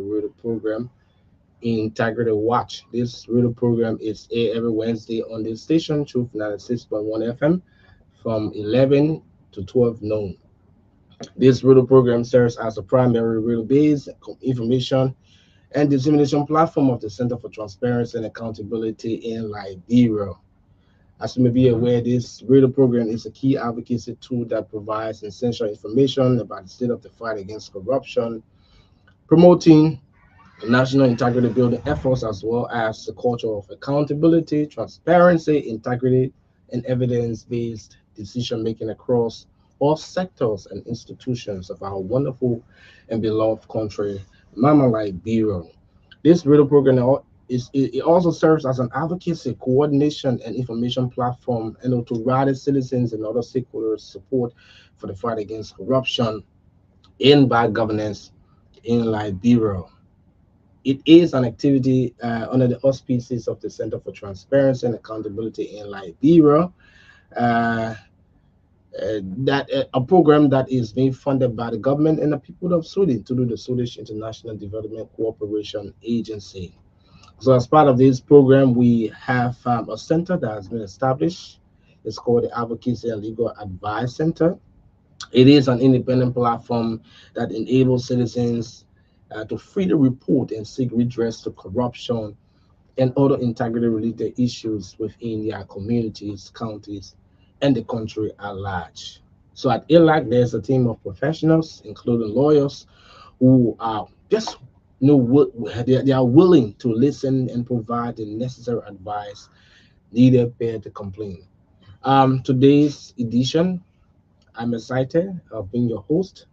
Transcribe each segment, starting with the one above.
radio program, Integrity Watch. This radio program is aired every Wednesday on the station Truth 96.1 FM from 11 to 12 noon. This radio program serves as a primary radio-based information and dissemination platform of the Center for Transparency and Accountability in Liberia. As you may be aware, this radio program is a key advocacy tool that provides essential information about the state of the fight against corruption, promoting national integrity building efforts, as well as the culture of accountability, transparency, integrity, and evidence-based decision making across all sectors and institutions of our wonderful and beloved country, Mama Liberia. This radio program it also serves as an advocacy, coordination, and information platform, to rally citizens and other stakeholders support for the fight against corruption in bad governance in Liberia. It is an activity under the auspices of the Center for Transparency and Accountability in Liberia. Uh, that a program that is being funded by the government and the people of Sweden through the Swedish International Development Cooperation Agency. So, as part of this program, we have a center that has been established. It's called the Advocacy and Legal Advice Center. It is an independent platform that enables citizens to freely report and seek redress to corruption and other integrity related issues within their communities, counties, and the country at large. So at ILAC, there's a team of professionals, including lawyers, who are just they are willing to listen and provide the necessary advice needed per the complaint. Today's edition, I'm excited of being your host.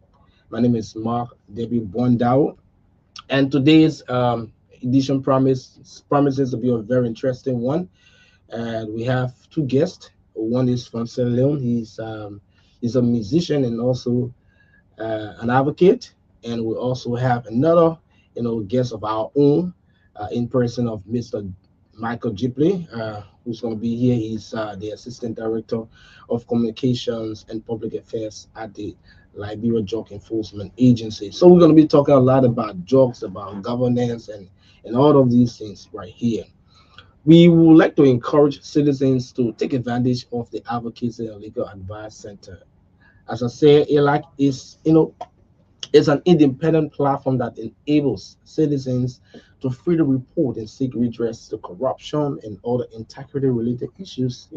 My name is Mark Debbie Bondao, and today's edition promises to be a very interesting one. And we have two guests. One is from Sierra Leone. He's a musician and also an advocate. And we also have another, guest of our own, in person of Mr. Michael Gipley, who's going to be here. He's the Assistant Director of Communications and Public Affairs at the Liberia Drug Enforcement Agency. So we're going to be talking a lot about drugs, about governance, and all of these things right here. We would like to encourage citizens to take advantage of the Advocacy and Legal Advice Center. As I said, ALAC is, it's an independent platform that enables citizens to freely report and seek redress to corruption and other integrity related issues,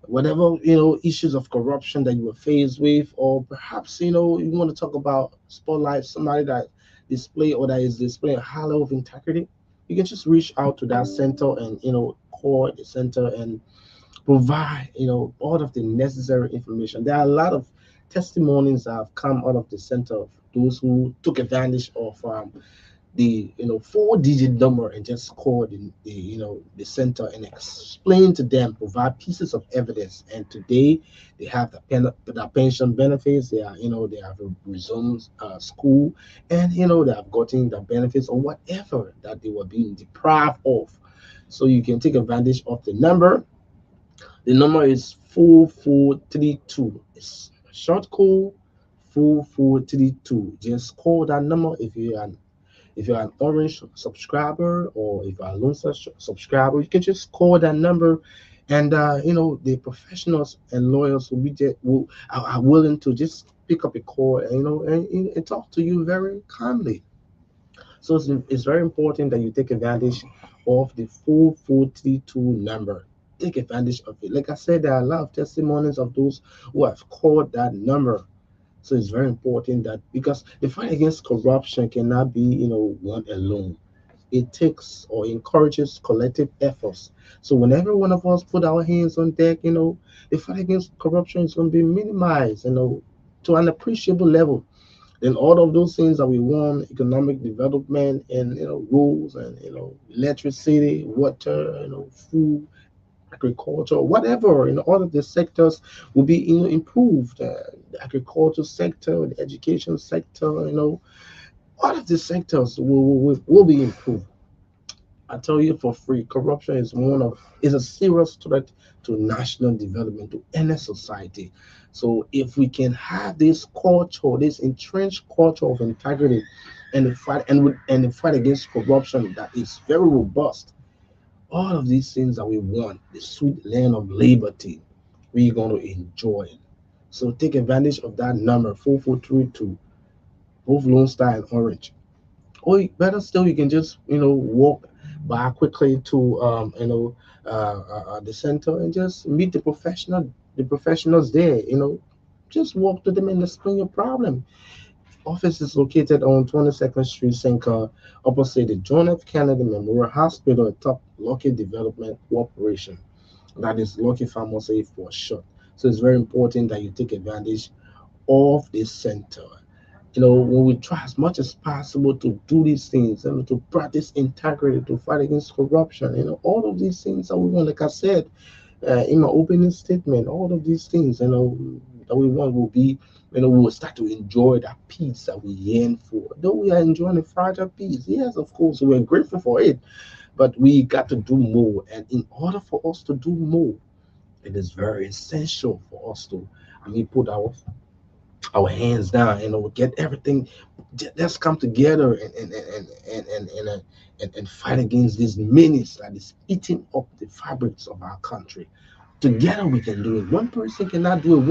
whatever, issues of corruption that you were faced with, or perhaps, you want to talk about spotlight somebody that display or that is displaying a high level of integrity. You can just reach out to that center and, call the center and provide, all of the necessary information. There are a lot of testimonies that have come out of the center of those who took advantage of the four-digit number and just called the center and explain to them, provide pieces of evidence. And today they have the pension benefits. They are they have resumed school, and they have gotten the benefits or whatever that they were being deprived of. So you can take advantage of the number. The number is 4432. It's short code 4432. Just call that number if you're an orange subscriber or if you're a lone subscriber. You can just call that number, and the professionals and lawyers will be there, are willing to just pick up a call and and talk to you very calmly. So it's very important that you take advantage of the 4432 number. Take advantage of it. Like I said, there are a lot of testimonies of those who have called that number. So it's very important that, because the fight against corruption cannot be, one alone. It takes or encourages collective efforts. So whenever one of us put our hands on deck, the fight against corruption is going to be minimized, to an appreciable level. Then all of those things that we want, economic development and roads and electricity, water, food, agriculture, whatever, all of the sectors will be improved. The agriculture sector, the education sector, all of the sectors will be improved. I tell you for free, corruption is a serious threat to national development, to any society. So if we can have this culture, this entrenched culture of integrity and the fight against corruption that is very robust. All of these things that we want, the sweet land of liberty, we're going to enjoy it. So take advantage of that number 4432, both Lone Star and Orange. Or better still, you can just walk by quickly to the center and just meet the professionals there. Just walk to them and explain your problem. Office is located on 22nd Street, Senka, opposite the John F. Kennedy Memorial Hospital, at top Lucky Development Corporation. That is Lucky Pharmacy for short. So it's very important that you take advantage of this center. When we try as much as possible to do these things and to practice integrity, to fight against corruption, all of these things that we want, like I said in my opening statement, all of these things, that we want will be, we will start to enjoy that peace that we yearn for. Though we are enjoying a fragile peace, yes, of course, we're grateful for it, but we got to do more. And in order for us to do more, it is very essential for us to, put our hands down and we get everything. Let's come together and fight against this menace that is eating up the fabrics of our country. Together we can do it. One person cannot do it.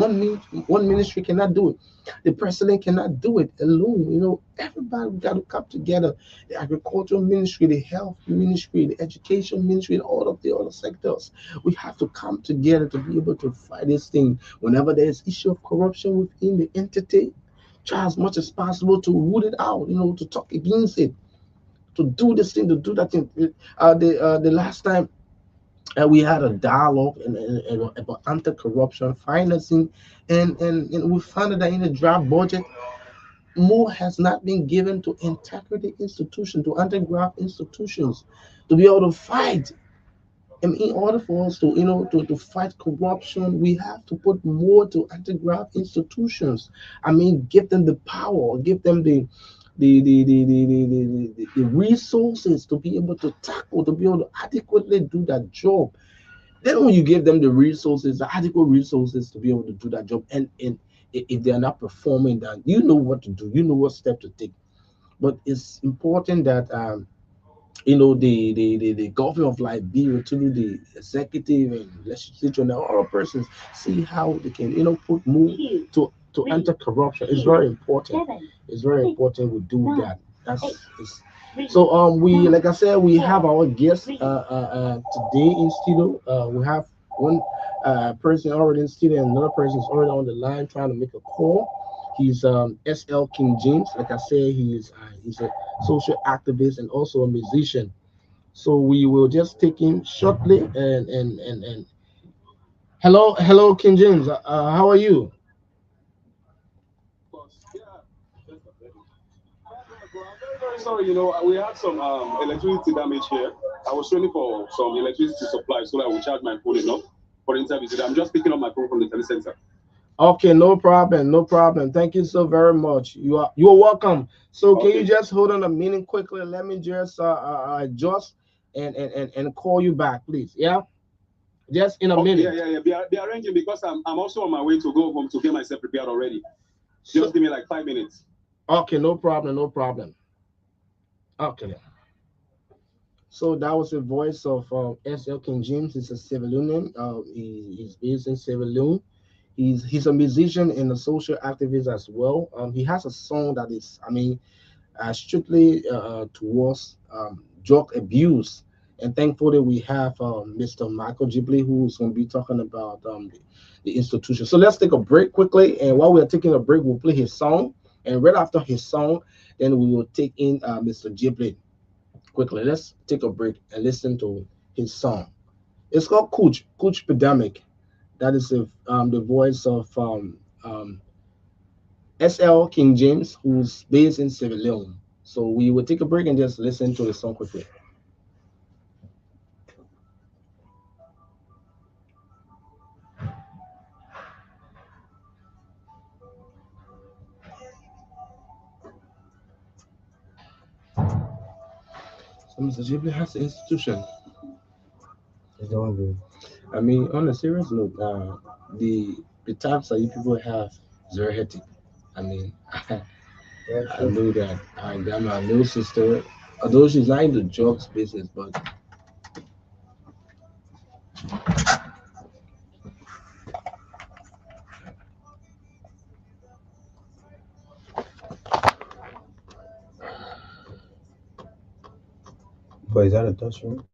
One ministry cannot do it. The president cannot do it alone. Everybody got to come together. The agricultural ministry, the health ministry, the education ministry, and all of the other sectors. We have to come together to be able to fight this thing. Whenever there is issue of corruption within the entity, try as much as possible to root it out. To talk against it, to do this thing, to do that thing. The last time we had a dialogue about anti-corruption financing, and we found that in the draft budget, more has not been given to integrity institutions, to anti-graft institutions, to be able to fight. And in order for us to, to fight corruption, we have to put more to anti-graft institutions. Give them the power, give them the resources to be able to tackle, to be able to adequately do that job. Then when you give them the resources, the adequate resources to be able to do that job, and if they are not performing that, you know what to do, you know what step to take. But it's important that the government of Liberia, to the executive and legislature and all persons, see how they can put more to anti-corruption. It's very important. It's very important we do that. That's it's, so we, like I said, we have our guest today in studio. We have one person already in studio and another person is already on the line trying to make a call. He's SL King James. Like I said, he's a social activist and also a musician. So we will just take him shortly. And hello, King James. How are you? Very sorry, we had some electricity damage here. I was waiting for some electricity supply so that I would charge my phone enough for the interview today. I'm just picking up my phone from the telecenter. Okay, no problem, no problem. Thank you so very much. You are welcome. So can you Okay. just hold on a minute quickly? Let me just adjust and call you back, please. Yeah, just in a Okay, yeah, minute. yeah, yeah. Be arranging because I'm also on my way to go home to get myself prepared already. So Just give me like 5 minutes. okay, no problem, no problem. Okay. So that was the voice of S.L. King James. He's a civilian. He's based in Sierra Leone. He's a musician and a social activist as well. He has a song that is, strictly towards drug abuse. And thankfully, we have Mr. Michael Ghibli, who's going to be talking about the institution. So let's take a break quickly. And while we are taking a break, we'll play his song. And right after his song, then we will take in Mr. Ghibli quickly. Let's take a break and listen to his song. It's called Cooch Pandemic. That is the voice of SL King James, who's based in Sierra Leone. So we will take a break and just listen to the song quickly. So Mr. Ghibli has an institution. It's doing good. On a serious note, the types that you people have is very hectic. I mean, Yeah, I sure. know that I got my little sister, although she's not in the drugs business, but But is that a touchscreen?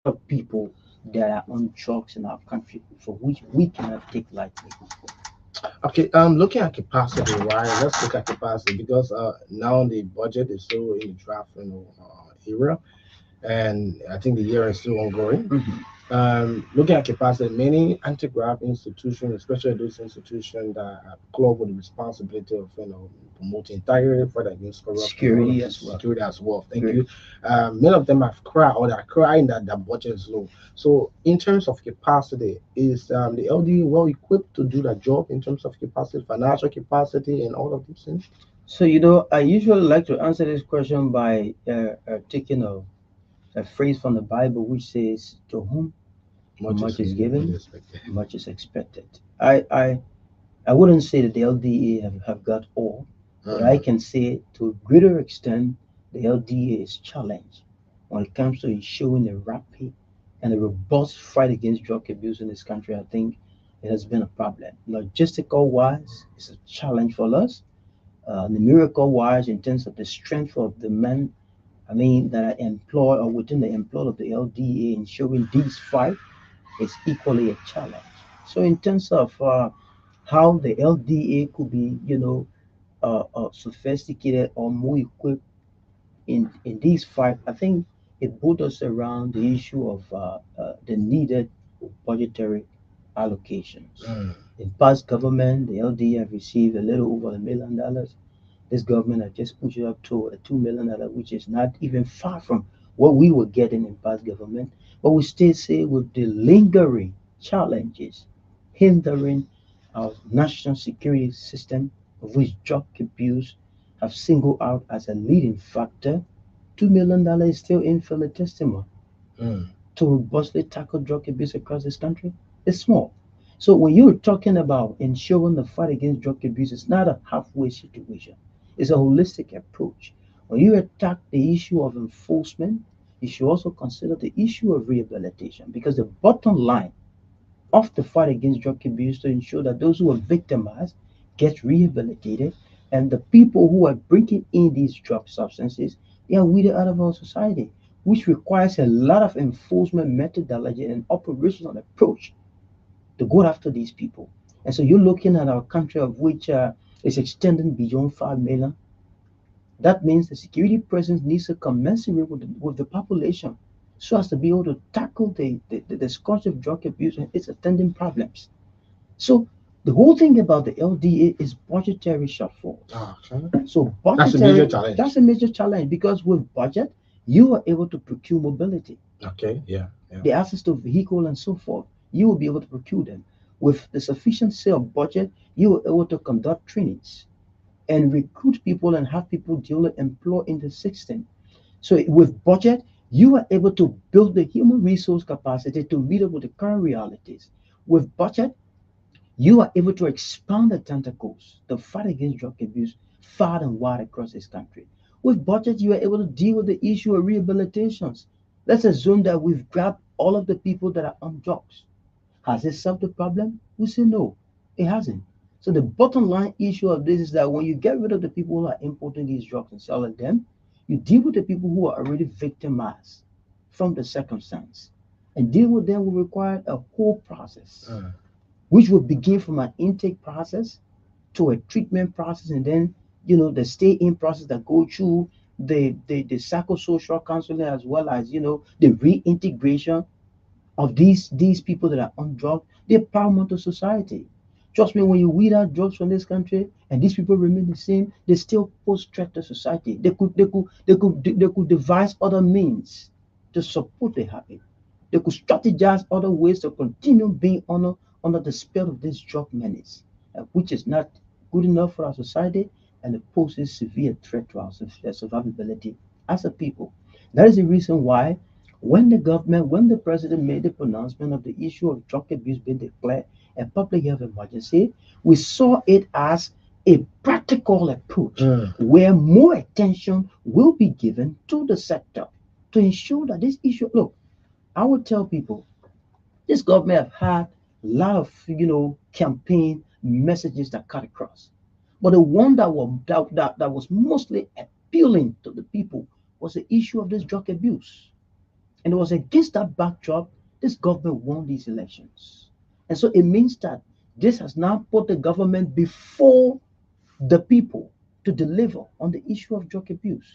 of people that are on drugs in our country, for which we cannot take lightly. Okay, looking at capacity, right? Let's look at capacity because now the budget is still in the draft, era, and I think the year is still ongoing. Mhm. Looking at capacity, many anti-graft institutions, especially those institutions that are close with the responsibility of promoting integrity, fight against corruption, all of Security this as well. security as well. Thank Great. you. Many of them have cried or they're crying that the budget is low. So, in terms of capacity, is the LD well equipped to do that job in terms of capacity, financial capacity, and all of these things? So, I usually like to answer this question by taking a phrase from the Bible which says, "To whom Much is much is given, much given, is expected. much is expected." I wouldn't say that the LDA have got all, but I Mm, can say to a greater extent, the LDA is challenged when it comes to ensuring a rapid and a robust fight against drug abuse in this country. I think it has been a problem. Logistical wise, it's a challenge for us. Numerical wise, in terms of the strength of the men, I mean, that are employed or within the employ of the LDA, ensuring these fight is equally a challenge. So, in terms of how the LDA could be, sophisticated or more equipped in these fight, I think it put us around the issue of the needed budgetary allocations. mm, In past government, the LDA have received a little over $1 million. This government has just pushed it up to a $2 million, which is not even far from what we were getting in past government. But we still say with the lingering challenges hindering our national security system, of which drug abuse have singled out as a leading factor, $2 million is still infinitesimal mm, to robustly tackle drug abuse across this country. It's small. So when you're talking about ensuring the fight against drug abuse, it's not a halfway situation. It's a holistic approach. When you attack the issue of enforcement, you should also consider the issue of rehabilitation, because the bottom line of the fight against drug abuse to ensure that those who are victimized get rehabilitated, and the people who are bringing in these drug substances, they are weeded out of our society, which requires a lot of enforcement methodology and operational approach to go after these people. And so you're looking at our country, of which is extending beyond 5 million. That means the security presence needs to commensurate with the population, so as to be able to tackle the scourge of drug abuse and its attendant problems. So the whole thing about the LDA is budgetary shortfalls. okay. So That's a major budgetary, challenge. that's a major challenge, because with budget, you are able to procure mobility, Okay, yeah, yeah. the access to vehicle and so forth. You will be able to procure them. With the sufficiency of budget, you are able to conduct trainings and recruit people and have people duly employed in the system. So with budget, you are able to build the human resource capacity to meet up with the current realities. With budget, you are able to expand the tentacles, the fight against drug abuse, far and wide across this country. With budget, you are able to deal with the issue of rehabilitations. Let's assume that we've grabbed all of the people that are on drugs. Has it solved the problem? We say no, it hasn't. So the bottom line issue of this is that when you get rid of the people who are importing these drugs and selling them, you deal with the people who are already victimized from the circumstance. And deal with them will require a whole process, Mm, which will begin from an intake process to a treatment process, and then the stay in process that go through the psychosocial counseling, as well as the reintegration of these people that are on drugs. They're paramount to society. Trust me, when you weed out drugs from this country and these people remain the same, they still pose threat to society. They could devise other means to support the habit. They could strategize other ways to continue being under the spell of this drug menace, which is not good enough for our society, and it poses severe threat to our survivability as a people. That is the reason why when the president made the pronouncement of the issue of drug abuse being declared a public health emergency, we saw it as a practical approach mm, where more attention will be given to the sector to ensure that this issue. Look, I would tell people this government have had a lot of campaign messages that cut across, but the one that was mostly appealing to the people was the issue of this drug abuse. And it was against that backdrop this government won these elections. And so it means that this has now put the government before the people to deliver on the issue of drug abuse.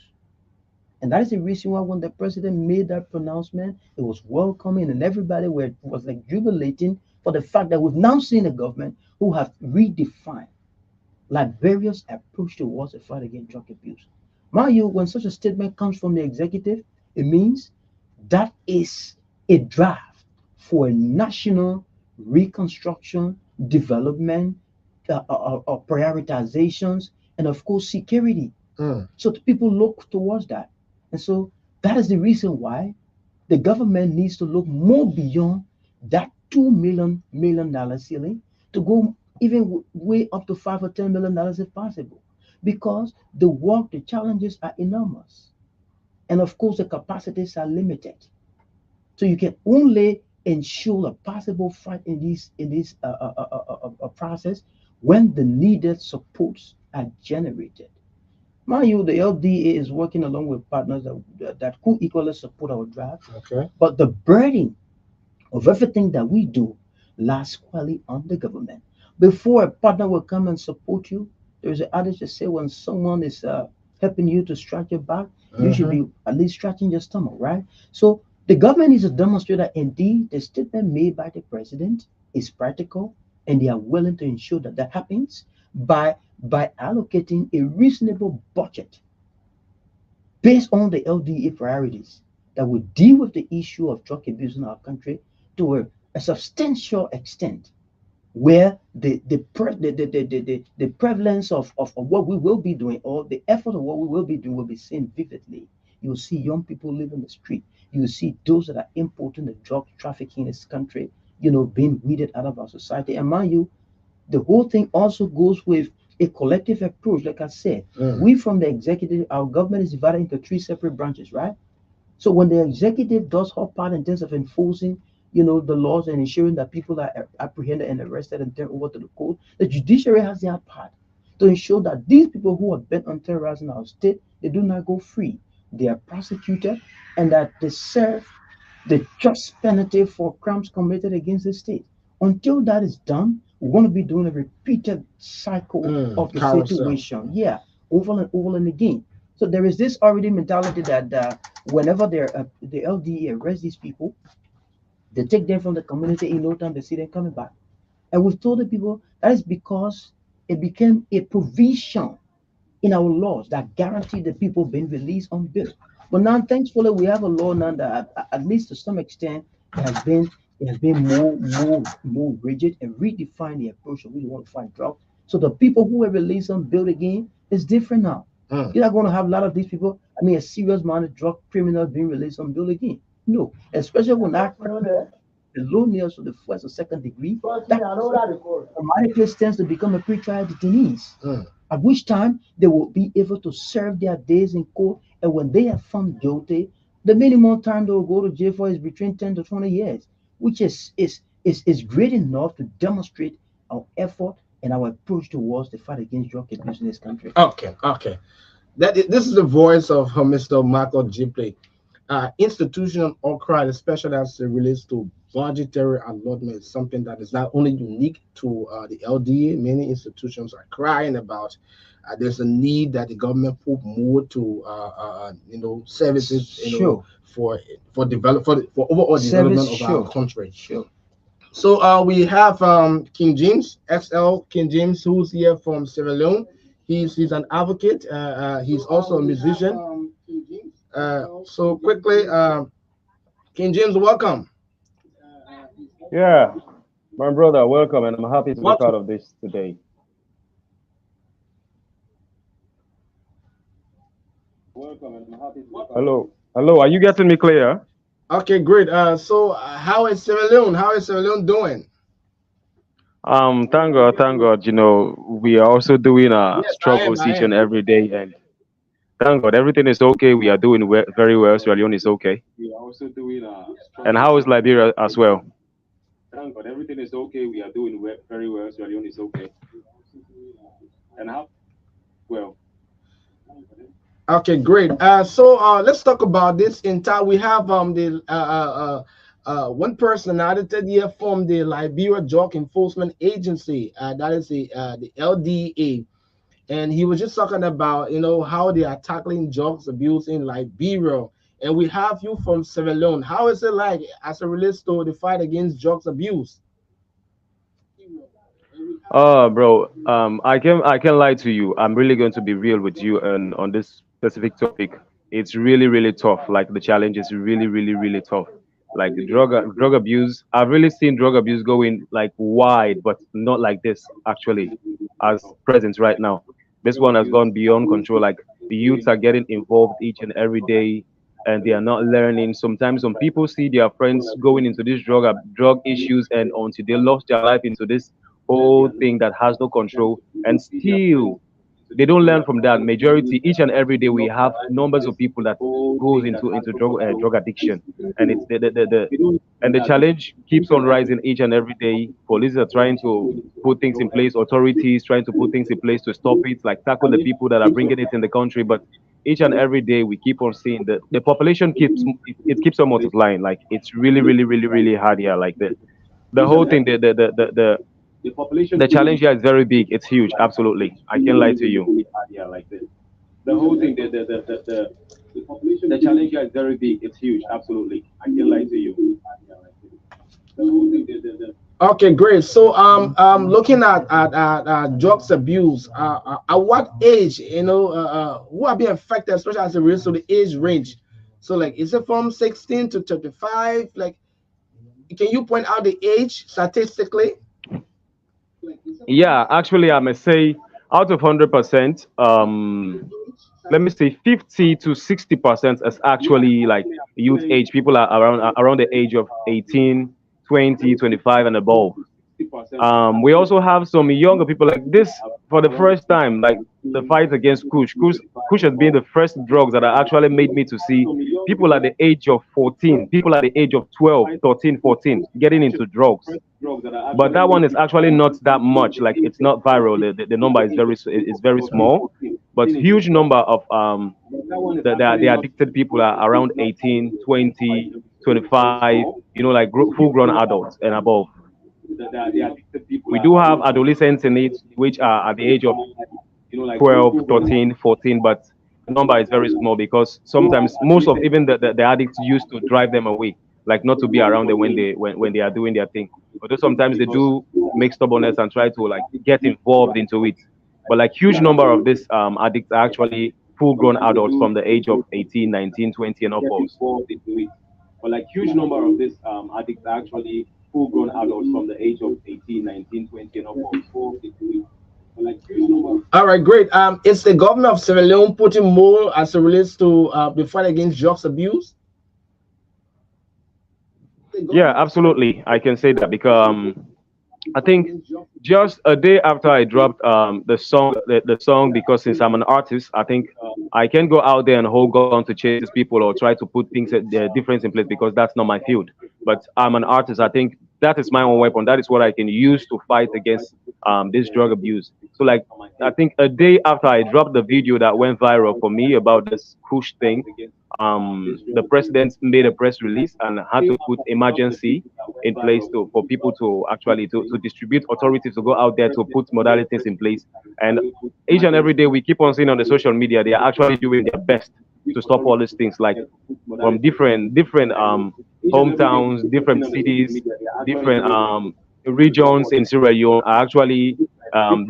And that is the reason why when the president made that pronouncement, it was welcoming and everybody was like jubilating for the fact that we've now seen a government who have redefined Liberia's approach towards the fight against drug abuse. Mind you, when such a statement comes from the executive, it means that is a draft for a national reconstruction, development, prioritizations, and of course, security. So the people look towards that. And so that is the reason why the government needs to look more beyond that $2 million ceiling to go even way up to $5 or $10 million if possible. Because the work, the challenges are enormous. And of course, the capacities are limited. So you can only ensure a possible fight in this process when the needed supports are generated. Mind you, the LDA is working along with partners that could equally support our draft. Okay. But the burden of everything that we do lies squarely on the government. Before a partner will come and support you, there's an adage that say when someone is helping you to stretch your back, you should be at least stretching your stomach, right? So the government needs to demonstrate that indeed the statement made by the president is practical and they are willing to ensure that that happens by allocating a reasonable budget based on the LDA priorities that will deal with the issue of drug abuse in our country to a substantial extent, where the prevalence of what we will be doing or the effort of what we will be doing will be seen vividly. You'll see young people living the street. You'll see those that are importing the drug trafficking in this country, being weeded out of our society. And mind you, the whole thing also goes with a collective approach. Like I said, we from the executive, our government is divided into three separate branches, right? So when the executive does her part in terms of enforcing, the laws and ensuring that people are apprehended and arrested and turned over to the court, the judiciary has their part to ensure that these people who are bent on terrorizing our state, they do not go free. They are prosecuted and that they serve the just penalty for crimes committed against the state. Until that is done, we're going to be doing a repeated cycle of the carousel. situation. Yeah, over and over and again. So there is this already mentality that whenever the LDA arrests these people, they take them from the community in no time, they see them coming back. And we've told the people that is because it became a provision in our laws that guarantee the people being released on bail. But now, thankfully, we have a law now that, at least to some extent, it has been more rigid and redefined the approach that we want to find drugs. So the people who were released on bail again is different now. You're not going to have a lot of these people. I mean, a serious amount of drug criminals being released on bail again. No, especially when that the low nails to the first or second degree, that automatically stands to become a pretrial detainees. At which time they will be able to serve their days in court, and when they are found guilty, the minimum time they will go to jail for is between 10 to 20 years, which is great enough to demonstrate our effort and our approach towards the fight against drug abuse in this country. Okay. This is the voice of Mr. Michael Jipley. Institutional outcry, especially as it relates to budgetary allotment, is something that is not only unique to the LDA. Many institutions are crying about. There's a need that the government put more to services, Sure. for overall development of our country. Sure. So we have King James, XL King James, who's here from Sierra Leone. He's an advocate. He's also a musician. So quickly, King James, welcome. Yeah, my brother, welcome, and I'm happy to be part of this today. Hello, are you getting me clear? Okay, great. So how is Sierra Leone? How is Sierra Leone doing? Thank God. We are also doing a Yes, struggle session every day, and thank God everything is okay. We are doing very well. Sierra Leone is okay. We are also doing And how is Liberia as well? thank God, everything is okay. We are doing very well. Sierra Leone is okay. And how? Well. Okay, great. So let's talk about this entire. We have the one personality here from the Liberia Drug Enforcement Agency. That is the LDA, and he was just talking about how they are tackling drugs abuse in Liberia. And we have you from Sierra Leone. How is it like as it relates to the fight against drugs abuse? Oh, bro, I can lie to you. I'm really going to be real with you on this specific topic. It's really really tough. Like the challenge is really really really tough. Like drug abuse, I've really seen drug abuse going like wide, but not like this actually, as present right now. This one has gone beyond control. Like the youths are getting involved each and every day, and they are not learning. Sometimes some people see their friends going into these drug issues, and until they lost their life into this whole thing that has no control, and still they don't learn from that. Majority, each and every day we have numbers of people that goes into drug addiction, and it's the challenge keeps on rising each and every day. Police are trying to put things in place, authorities trying to put things in place to stop it, like tackle the people that are bringing it in the country. But each and every day we keep on seeing that the population it keeps on multiplying. Like it's really really really really hard here. Like the whole thing, the challenge here is very big. It's huge. Absolutely, I can't lie to you. The whole thing, the challenge here is very big. It's huge. Absolutely, I can't lie to you. The whole thing, Okay, great. So looking at drugs abuse, at what age who are being affected, especially as it relates to the age range? So like, is it from 16 to 35? Like, can you point out the age statistically? Yeah, actually, I must say, out of 100%, let me say 50 to 60% is actually like youth age. People are around the age of 18, 20, 25, and above. We also have some younger people like this for the first time, like the fight against Kush. Kush has been the first drugs that actually made me to see people at the age of 14, people at the age of 12, 13, 14 getting into drugs. But that one is actually not that much. Like it's not viral. The number is very small, but huge number of the addicted people are around 18, 20, 25. Like full grown adults and above. We do have adolescents in it, which are at the age of 12, 13, 14, but the number is very small because sometimes most of even the addicts used to drive them away, like not to be around them when they are doing their thing. Although sometimes they do make stubbornness and try to like get involved into it. But like huge number of these addicts are actually full grown adults from the age of 18, 19, 20 and upwards. But like huge number of these addicts are actually full grown adults from the age of 18, 19, 20 and upwards. Like huge number. All right, great. Is the government of Sierra Leone putting more as it relates to the fight against drugs abuse? Yeah, absolutely. I can say that because I think just a day after I dropped the song, because since I'm an artist, I think I can go out there and hold on to chase people or try to put things different in place because that's not my field. But I'm an artist. I think that is my own weapon. That is what I can use to fight against this drug abuse. So like I think a day after I dropped the video that went viral for me about this Kush thing, the president made a press release and had to put emergency in place for people to actually to distribute authorities to go out there to put modalities in place. And each and every day we keep on seeing on the social media they are actually doing their best to stop all these things, like from different hometowns, different cities, different regions in Sierra Leone are actually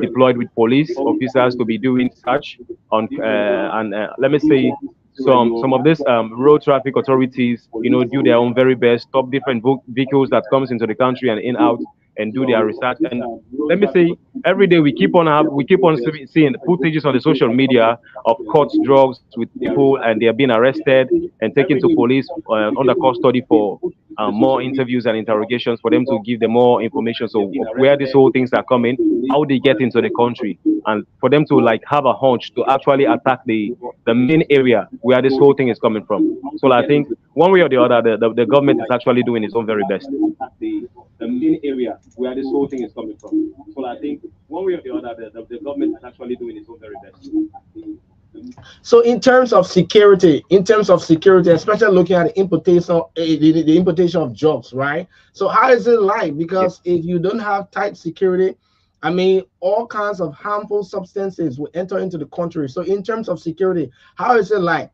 deployed with police officers to be doing such on and let me say some of these road traffic authorities, do their own very best, stop different vehicles that comes into the country and in out, and do their research. And let me say, every day we keep on seeing footages on the social media of caught drugs with people, and they are being arrested and taken to police under custody for more interviews and interrogations for them to give them more information. So where these whole things are coming, how they get into the country, and for them to like have a hunch to actually attack the main area where this whole thing is coming from. So I think one way or the other, the government is actually doing its own very best. The main area where this whole thing is coming from. So I think one way or the other, the government is actually doing its own very best. So in terms of security, especially looking at the importation of drugs, right? So how is it like? Yes. Because if you don't have tight security, I mean, all kinds of harmful substances will enter into the country. So in terms of security, how is it like?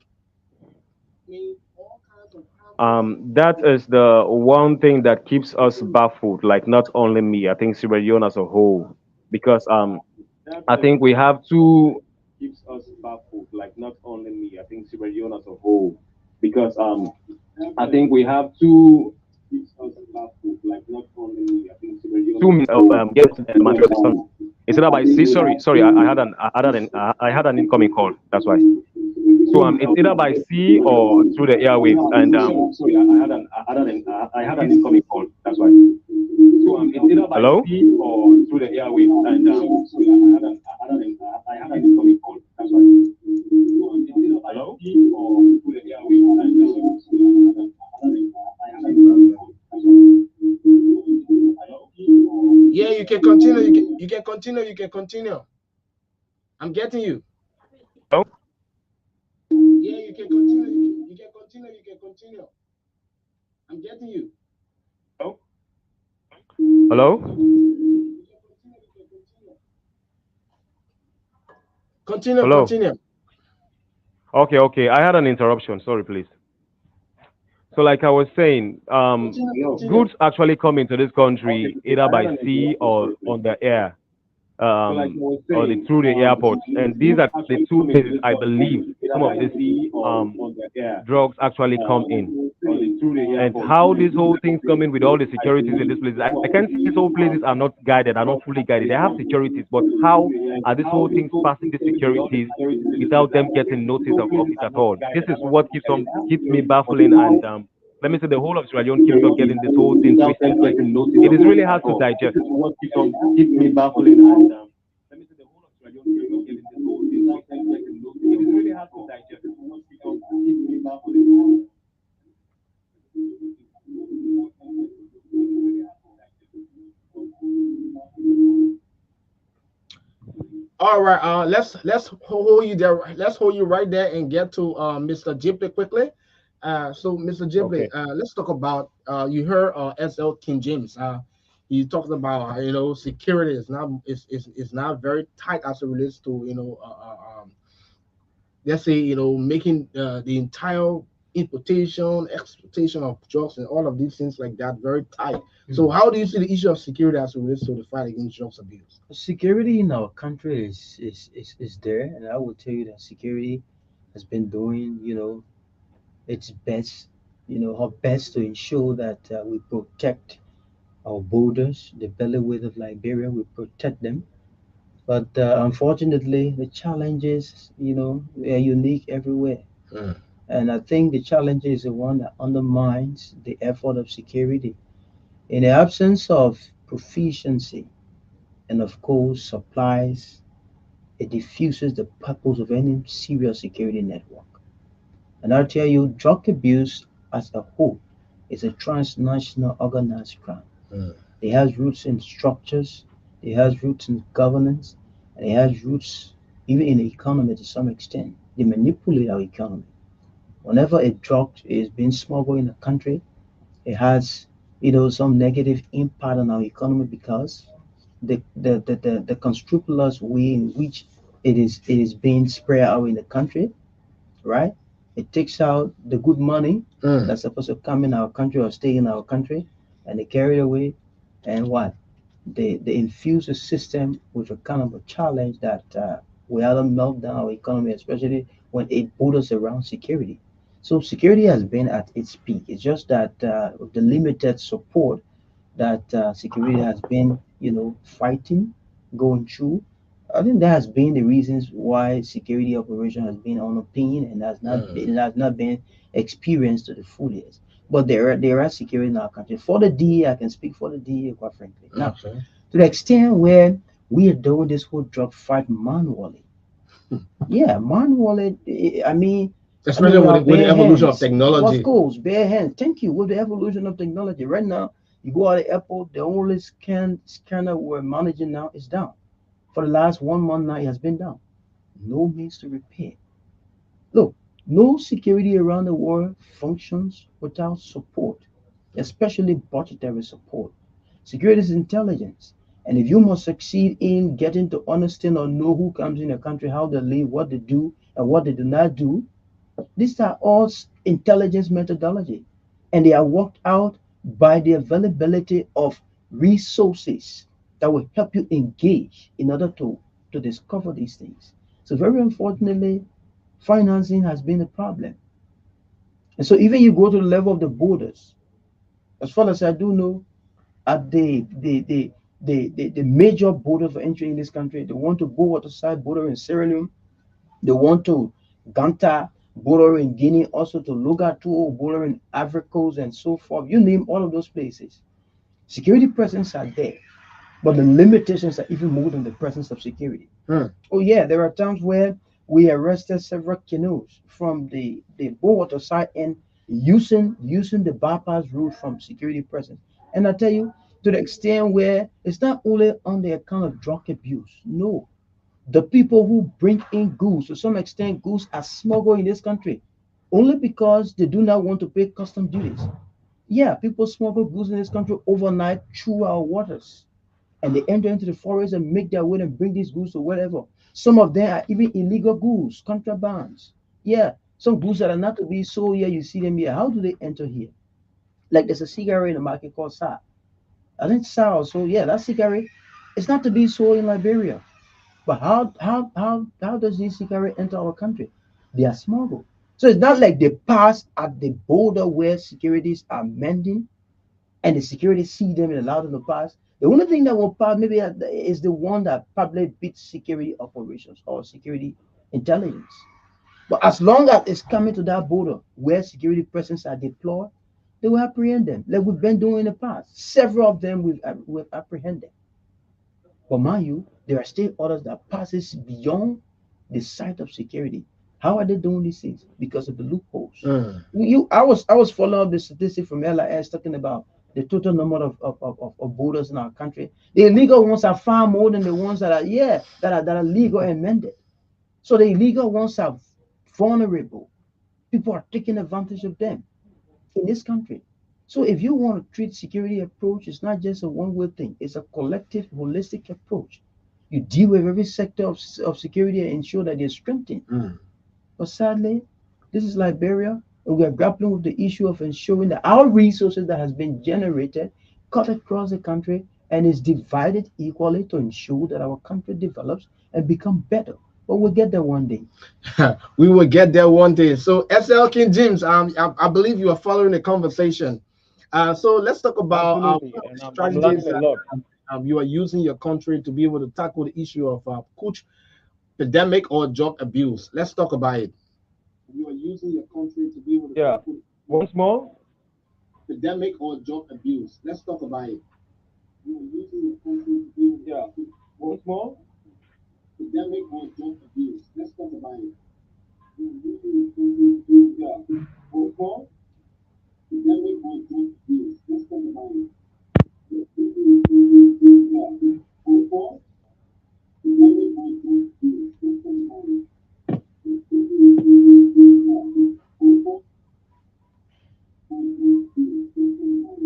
I mean, all kinds of harmful That is the one thing that keeps us baffled. Like not only me, I think Sierra Leone as a whole, because I think we have to keeps us baffled. Like not only me, I think Sierra Leone as a whole, because I think we have to keeps us baffled. Like not only me, I think Sierra Leone. 2 minutes get the Montreal. Instead of by sea, sorry, I had an incoming call. That's why. So it's either by sea or through the airwaves. And sorry, I had an incoming call. That's why. So it's either by hello? Sea or through the airwaves. And sorry, I had an incoming call. That's why. So it's either by hello? Sea or through the airwaves. And sorry, I had an incoming call. That's why. Hello? Yeah, you can continue. You can continue. You can continue. I'm getting you. Hello? Yeah, you can continue. You can continue. You can continue. I'm getting you. Hello? Hello? Continue. Hello? Continue. Okay. I had an interruption. Sorry, please. So, like I was saying, Continue. goods actually come into this country either by sea or on the air, or through the airports. And these are the two places I believe some of these drugs actually come in. And how these whole things come in with all the securities in this place, I can see these whole places are not guided, are not fully guided. They have securities, but how are these whole things passing the securities without them getting notice of it at all? This is what keeps me baffling, and let me say the whole of Sierra Leone keeps on getting this whole thing twisted. Like it is really hard to digest. Keeps me baffling, and let me say the whole of Sierra Leone keeps on getting this whole thing twisted. Like it is really hard to digest. Keeps me baffling. All right. Let's hold you there. Let's hold you right there and get to Mr. Jipley quickly. So Mr. Jipley, Okay. let's talk about you heard SL King James. He talked about security is now very tight as it relates to let's say making the entire importation, exportation of drugs and all of these things like that very tight. So how do you see the issue of security as it relates to the fight against drugs abuse? Security in our country is there, and I will tell you that security has been doing, its best, her best to ensure that we protect our borders, the bellywither of Liberia, we protect them. But unfortunately, the challenges, are unique everywhere. Mm. And I think the challenge is the one that undermines the effort of security. In the absence of proficiency and, of course, supplies, it diffuses the purpose of any serious security network. And I'll tell you, drug abuse as a whole is a transnational organized crime. Mm. It has roots in structures, it has roots in governance, and it has roots even in the economy to some extent. They manipulate our economy. Whenever a drug is being smuggled in a country, it has some negative impact on our economy because the conscrupulous way in which it is being spread out in the country, right? It takes out the good money Mm. that's supposed to come in our country or stay in our country, and they carry it away. And what? They infuse the system with a kind of a challenge that will either melt down our economy, especially when it borders around security. So security has been at its peak. It's just that with the limited support that security has been, fighting, going through. I think that has been the reasons why security operation has been underpinned and Mm. has not been experienced to the fullest. But there are security in our country. For the DA, I can speak for the DA quite frankly. Now, Okay. to the extent where we are doing this whole drug fight manually. Yeah, manually. I mean, Especially with our with the bare evolution of hands. Of technology. course, bare hands. Thank you. With the evolution of technology, right now, you go out of the airport, the only scanner we're managing now is down. For the last 1 month now, it has been down. No means to repair. Look, no security around the world functions without support, especially budgetary support. Security is intelligence. And if you must succeed in getting to understand or know who comes in a country, how they live, what they do, and what they do not do, these are all intelligence methodology. And they are worked out by the availability of resources that will help you engage in order to discover these things. So very unfortunately, financing has been a problem. And so even you go to the level of the borders, as far as I do know, at the major border for entry in this country, they want to go to side border in Sierra Leone, they want to Ganta border in Guinea, also to Lugatu border in Africa and so forth. You name all of those places. Security presence are there, but the limitations are even more than the presence of security. Oh yeah, there are times where we arrested several canoes from the water side and using the bypass route from security presence. And I tell you, to the extent where it's not only on the account of drug abuse. No, the people who bring in goods, to some extent, goods are smuggled in this country only because they do not want to pay custom duties. Yeah, people smuggle goods in this country overnight through our waters, and they enter into the forest and make their way and bring these goods to wherever. Some of them are even illegal goods, contrabands. Yeah, some goods that are not to be sold here, you see them here. How do they enter here? Like there's a cigarette in the market called Sa. I think Sa also, yeah, that cigarette, it's not to be sold in Liberia. But how does this cigarette enter our country? They are smuggled. So it's not like they pass at the border where securities are mending and the security see them and allow them to pass. The only thing that will pass maybe is the one that probably beats security operations or security intelligence. But as long as it's coming to that border where security presence are deployed, they will apprehend them, like we've been doing in the past. Several of them we've apprehended. But mind you, there are still others that passes beyond the sight of security. How are they doing these things? Because of the loopholes. I was following up the statistic from LIS talking about the total number of borders in our country. The illegal ones are far more than the ones that are that are legal and amended. So the illegal ones are vulnerable. People are taking advantage of them in this country. So if you want to treat security approach, it's not just a one-way thing. It's a collective, holistic approach. You deal with every sector of security and ensure that they're strengthened. But sadly, this is Liberia, and we are grappling with the issue of ensuring that our resources that has been generated cut across the country and is divided equally to ensure that our country develops and become better. But we'll get there one day. We will get there one day. So SL King James, I believe you are following the conversation. So let's talk about strategies that you are using your country to be able to tackle the issue of coach epidemic or drug abuse. Let's talk about it. You are using your country to be able to tackle once more epidemic or drug abuse. Let's talk about it. You are using your country to be able to once more epidemic or drug abuse. Let's talk about it. You are using your country to be able to once more epidemic or drug abuse. Let's talk about it. You are using your country to be able to once more epidemic or drug abuse. Let's talk about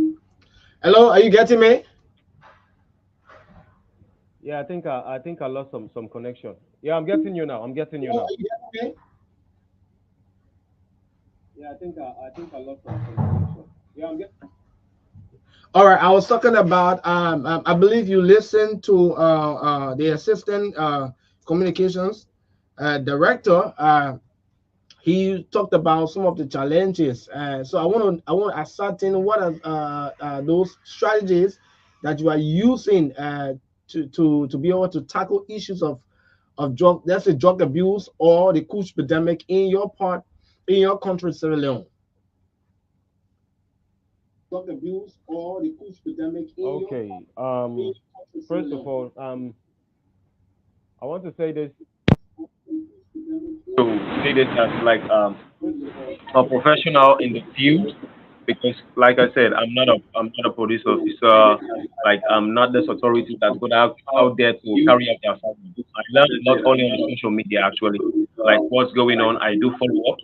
it. Hello, are you getting me? Yeah, I think I lost some connection. Yeah, I'm getting you now. I'm getting you now. Are you getting me? Yeah, I think I lost some connection. Yeah, I'm getting. All right, I was talking about I believe you listened to the assistant communications director. He talked about some of the challenges. So I want to ascertain what are those strategies that you are using to be able to tackle issues of drug, let's say drug abuse or the kush epidemic in your country, Sierra Leone. Drug abuse or the kush epidemic in first of all, I want to say this as like a professional in the field, because like I said, I'm not a police officer. Like I'm not this authority that's going out there to carry out their function. I learned not only on social media actually. like what's going on. I do follow up.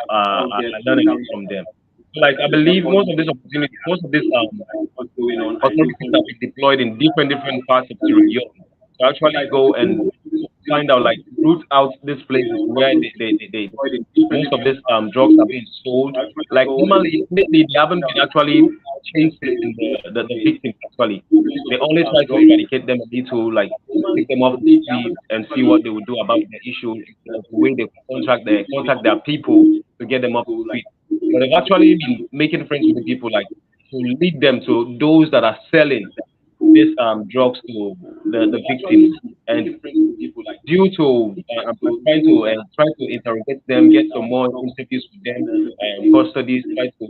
I learn a lot from them. So, like I believe most of this opportunity, most of this authorities have been deployed in different parts of Sierra Leone to actually go and find out, like root out these places where they most of these drugs are being sold. Like normally, lately they haven't been actually chasing the victims actually. They only try to eradicate them a little, like take them off the street and see what they will do about the issue, the way they contact their people to get them off the street. But they've actually been making friends with the people, like to lead them to those that are selling these drugs to the victims, and due to try to interrogate them, get some more interviews with them, custodies, try to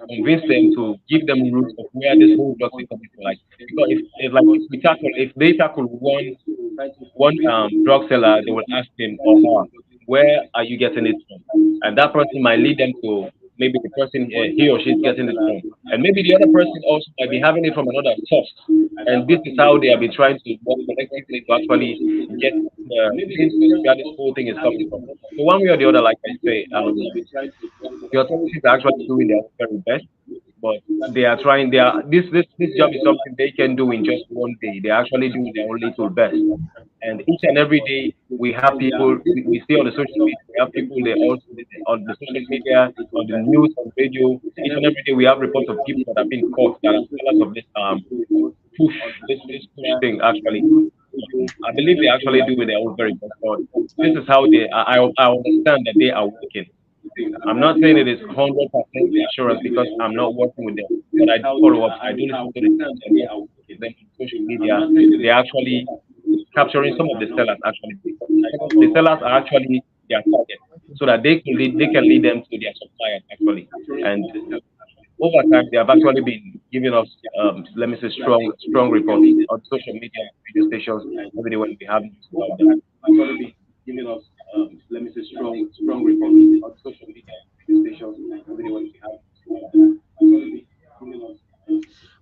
convince them to give them routes of where this whole drug is coming from. Like because if they tackle one drug seller, they will ask him or her, where are you getting it from? And that person might lead them to maybe the person he or she is getting it from, and maybe the other person also might be having it from another source. And this is how they have been trying to work collectively to actually get where this whole thing is coming from. So one way or the other, like I say, the authorities are actually doing their very best, but they are trying. They are this job is something they can do in just one day. They actually do their own little best, and each and every day we have people. We see on the social media. We have people. They also on the social media, on the news, on radio. Each and every day we have reports of people that have been caught that are sellers of this push thing actually. I believe they actually do with their own very best. But this is how they. I understand that they are working. I'm not saying it is 100% assurance because I'm not working with them, but I do follow up. I do listen to them on social media. They actually capturing some of the sellers actually. The sellers are actually their target, so that they can lead them to their suppliers actually. And over time, they have actually been giving us, let me say, strong reports on social media, radio stations, every day when we have news about them. Actually been giving us, let me say, strong reports on social media, radio stations, every day when we have news about them. Actually been giving us.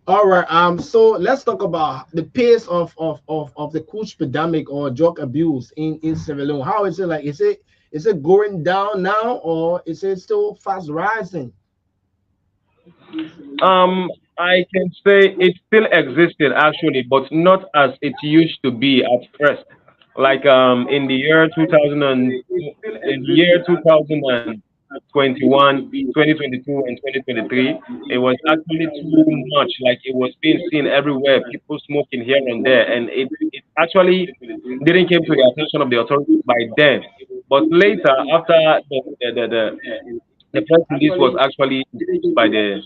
All right. So let's talk about the pace of the kush epidemic or drug abuse in Sierra Leone. How is it like? Is it going down now, or is it still fast rising? I can say it's still existing actually, but not as it used to be at first. Like in the year 2000 in the year 2021, 2022, and 2023, it was actually too much. Like it was being seen everywhere, people smoking here and there, and it actually didn't came to the attention of the authorities by then. But later, after the press release was actually by the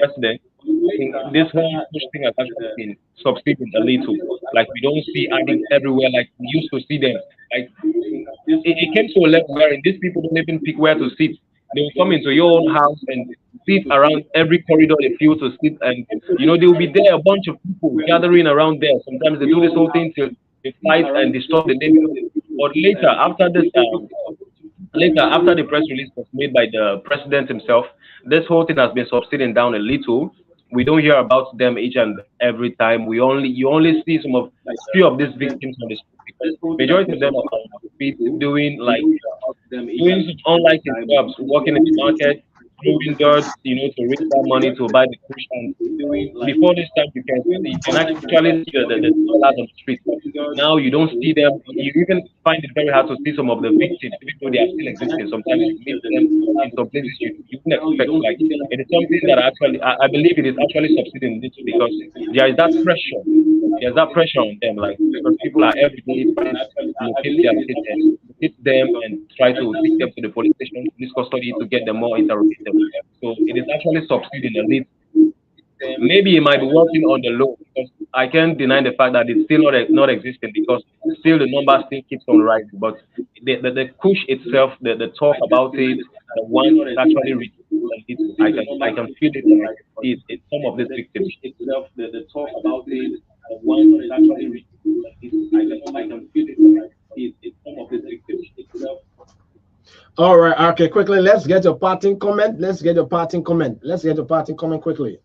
president. I think this whole push thing has actually been subsided a little. Like we don't see addicts everywhere like we used to see them. Like it came to a level where these people don't even pick where to sit. They will come into your own house and sit around every corridor they feel to sit, and they will be there a bunch of people gathering around there. Sometimes they do this whole thing till they fight and disturb the neighborhood. But later, after the press release was made by the president himself, this whole thing has been subsiding down a little. We don't hear about them each and every time. You only see some of few of these victims on the street because majority of them are on the street doing some unlikely jobs, working in the market, throwing dirt, to raise that money to buy the cushion. Before this time, you can actually see the dollars on the street. Now you don't see them. You even find it very hard to see some of the victims, even though they are still existing. Sometimes you meet them in some places you wouldn't expect. Like it is something that actually I believe it is actually succeeding little because there is that pressure. There's that pressure on them, like because people are every day trying to hit them and try to take them to the police station, police custody to get them more interrogated. So it is actually succeeding a little. Maybe it might be working on the low because I can't deny the fact that it's still not existing because still the number still keeps on rising. But the push itself, the talk about it, the one that actually reaches, I can feel it and I can see it in some of these victims itself. The talk about it, the one that actually reaches, I can feel it and I can see it in some of these victims itself. All right. Okay. Quickly, let's get your parting comment. Let's get your parting comment quickly.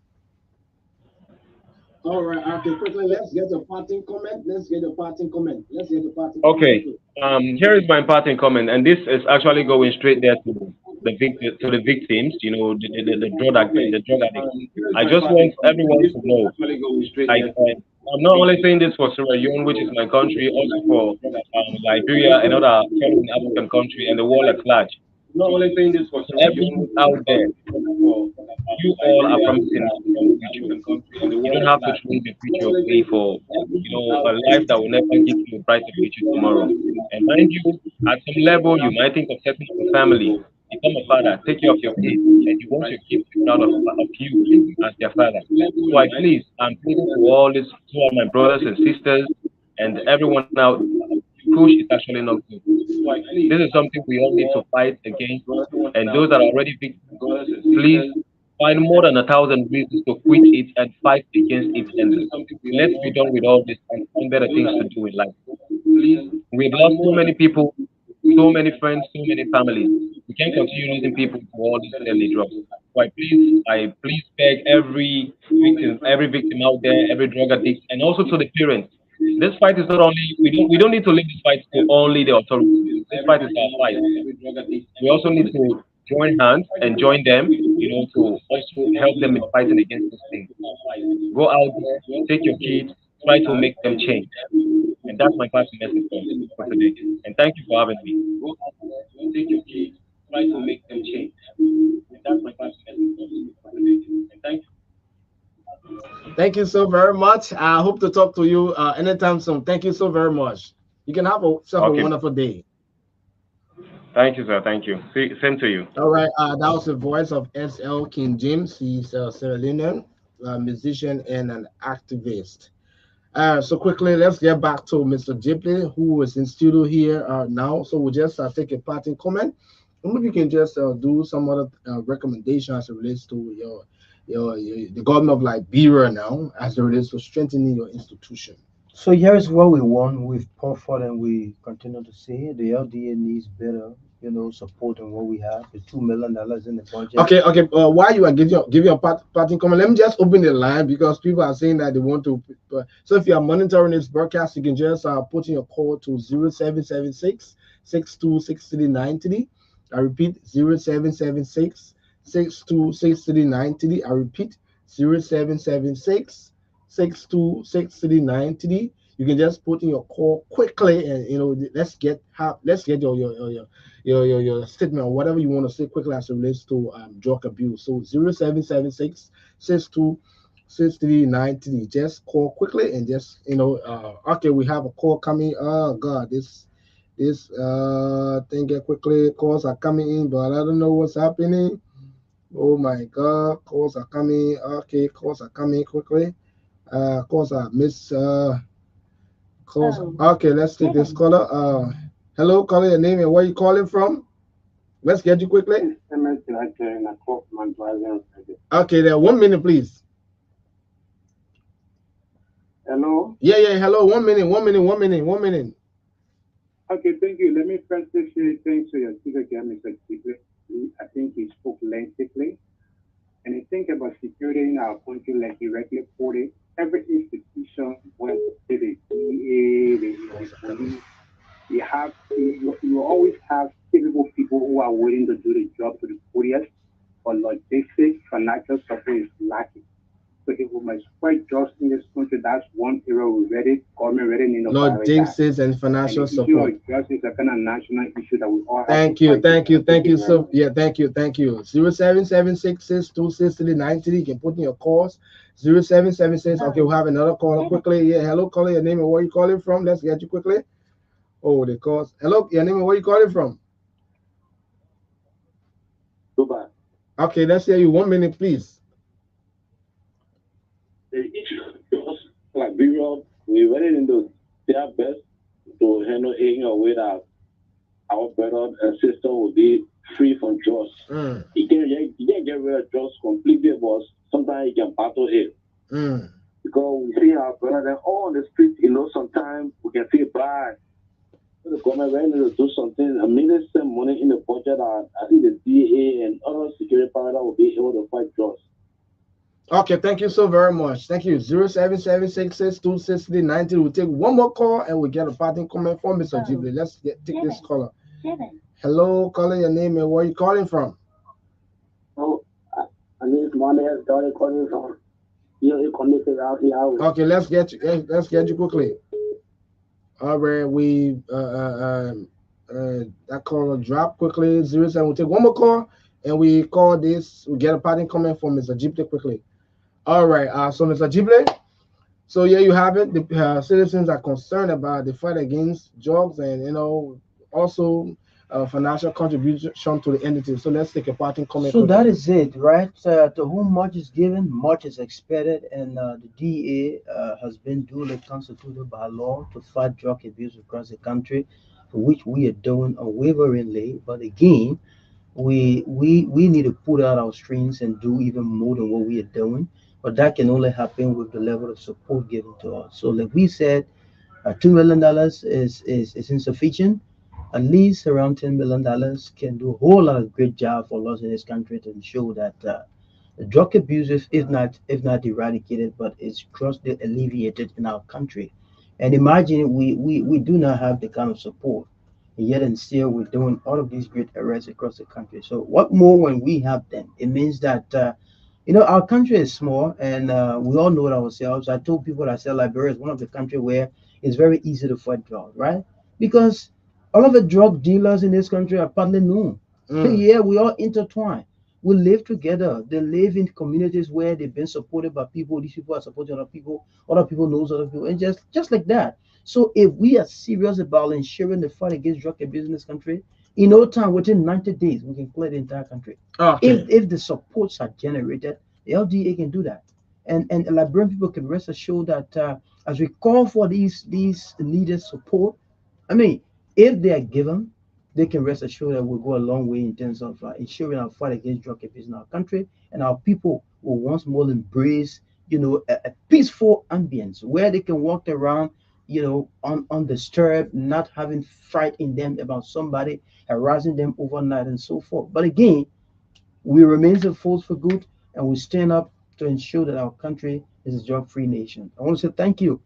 All right, okay, quickly, let's get a parting comment. Let's get a parting comment. Let's get a parting comment. Okay. Here is my parting comment, and this is actually going straight there to the victims. You know, the drug addicts. I just want everyone to know. I'm not only saying this for Sierra Leone, which is my country, also for Liberia and other foreign African country and the world at large. Not only saying this for Everyone out there, you all are promising your future. You don't have to trade the future away for a life that will never give you a brighter future tomorrow. And mind you, at some level, you might think of setting up a family, become a father, take care of your kids, and you want your kids to be proud of you as their father. So I'm pleading to to all my brothers and sisters, and everyone out. Push is actually not good. This is something we all need to fight against. And those that are already victims, please find more than 1,000 reasons to quit it and fight against it. And let's be done with all this and find better things to do in life. We've lost so many people, so many friends, so many families. We can't continue losing people to all these deadly drugs. So I please beg every victim out there, every drug addict, and also to the parents. This fight is not only we don't need to leave this fight to only the authorities. This fight is our fight. We also need to join hands and join them, to also help them in fighting against this thing. Go out there, take your kids, try to make them change. And that's my passing message for today. And thank you for having me. Go out there, take your kids, try to make them change. And that's my passing message for today. And thank you. Thank you so very much. I hope to talk to you anytime soon. Thank you so very much. You can have a wonderful day. Thank you, sir. Thank you. Same to you. All right. That was the voice of S.L. King James. He's a Sierra Leonean musician and an activist. So quickly, let's get back to Mr. Jipley, who is in studio here now. So we'll just take a parting comment. Maybe you can just do some other recommendation as it relates to the government of Liberia now, as it relates to strengthening your institution. So here's what we want with Purford, and we continue to say the LDA needs better, support than what we have. The $2 million in the budget. Okay. While you are giving your parting comment, let me just open the line because people are saying that they want to. So if you are monitoring this broadcast, you can just put in your call to 0776 626393. I repeat 0776 626393. I repeat 0776 626393. You can just put in your call quickly, and let's get your statement or whatever you want to say quickly as it relates to drug abuse. So 0776 626393. Just call quickly and just okay, we have a call coming. Oh God, this thing get quickly. Calls are coming in, but I don't know what's happening. Oh my God, calls are coming. Okay, calls are coming quickly. Calls are miss. Calls. Okay, let's take this caller. Hello, caller, your name and where you calling from? Let's get you quickly. Okay, there. 1 minute, please. Hello. Yeah. Hello. 1 minute. 1 minute. 1 minute. 1 minute. Okay, thank you. Let me first say thanks to your speaker, Mr. Chipley. I think he spoke lengthily. And you think about security in our country, like you rightly put it, every institution, whether the DA, the police, you always have capable people who are willing to do the job to the fullest, but logistics, financial support is lacking. So if we must fight just in this country, that's one area we ready, government ready, logistics and financial support. Justice is a kind of national issue that we all have. Thank you. So thank you. 0776 626393. You can put in your calls. 0776. Okay, we'll have another caller quickly. Yeah, hello, caller. Your name and where you calling from? Let's get you quickly. Oh, the calls. Hello, your name and where you calling from? Dubai. Okay, let's hear you. 1 minute, please. The issue is Liberia, we ready to their best to handle it in a way that our brother and sister will be free from drugs. You can't get rid of drugs completely, but sometimes you can battle it. Because we see our brother then on the street, sometimes we can feel bad. The government ready to do something. I mean, they send money in the budget. I think the DA and other security power will be able to fight drugs. Okay, thank you so very much. Thank you. 077662690. We'll take one more call and we'll get a parting comment from Mr. Ghibli. Let's take this caller. Hello, caller, your name and where are you calling from? Oh, my name is Mohammed Daughter calling from community out here. Okay, let's get you quickly. All right, we that caller drop quickly. 07. We'll take one more call and we call this. We get a parting comment from Mr. Ghibli quickly. All right, so Mr. Ghibli, so yeah, you have it. The citizens are concerned about the fight against drugs and also financial contribution to the entity. So let's take a parting comment. So that is it, right? To whom much is given, much is expected, and the DEA has been duly constituted by law to fight drug abuse across the country, for which we are doing unwaveringly. But again, we need to put out our strings and do even more than what we are doing. But that can only happen with the level of support given to us. So, like we said, $2 million is insufficient. At least around $10 million can do a whole lot of great job for us in this country to ensure that the drug abuse, if not eradicated, but is grossly alleviated in our country. And imagine we do not have the kind of support, and yet and still we're doing all of these great arrests across the country. So what more when we have them? It means that our country is small, and we all know it ourselves. I told people that I said Liberia is one of the countries where it's very easy to fight drugs, right? Because all of the drug dealers in this country are partly known. Yeah, we all intertwined. We live together. They live in communities where they've been supported by people. These people are supporting other people knows other people, and just like that. So if we are serious about ensuring the fight against drug abuse in this country, in no time, within 90 days, we can clear the entire country. Okay. If the supports are generated, the LDA can do that. And Liberian people can rest assured that as we call for these leaders' support, I mean, if they are given, they can rest assured that we'll go a long way in terms of ensuring our fight against drug abuse in our country, and our people will once more embrace, a peaceful ambience where they can walk around, undisturbed, not having fright in them about somebody harassing them overnight and so forth. But again, we remain a force for good, and we stand up to ensure that our country is a drug-free nation. I want to say thank you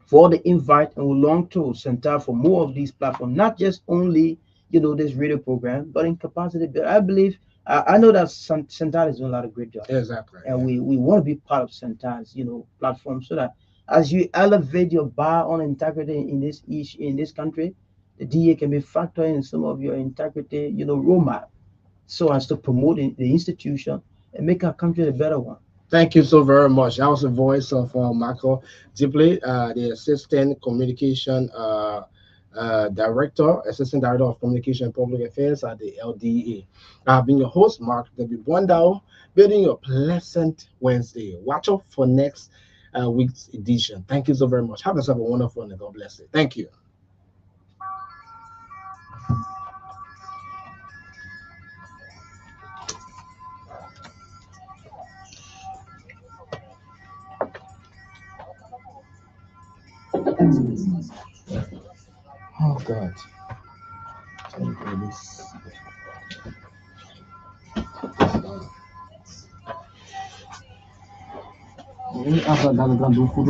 for the invite, and we long to center for more of these platforms, not just only this radio program, but in capacity. But I believe I know that Centar is doing a lot of great job. Exactly. And we want to be part of Centar's platform, so that as you elevate your bar on integrity in this country, the DA can be factoring in some of your integrity roadmap, so as to promote the institution and make our country a better one. Thank you so very much. That was the voice of Michael Ghibli, the Assistant Communication Director, Assistant Director of Communication and Public Affairs at the LDA. I've been your host, Mark W. Bondao, building a pleasant Wednesday. Watch out for next week's edition. Thank you so very much. Have yourself a wonderful and God bless you. Thank you. Oh God. After that, I'm going to do food.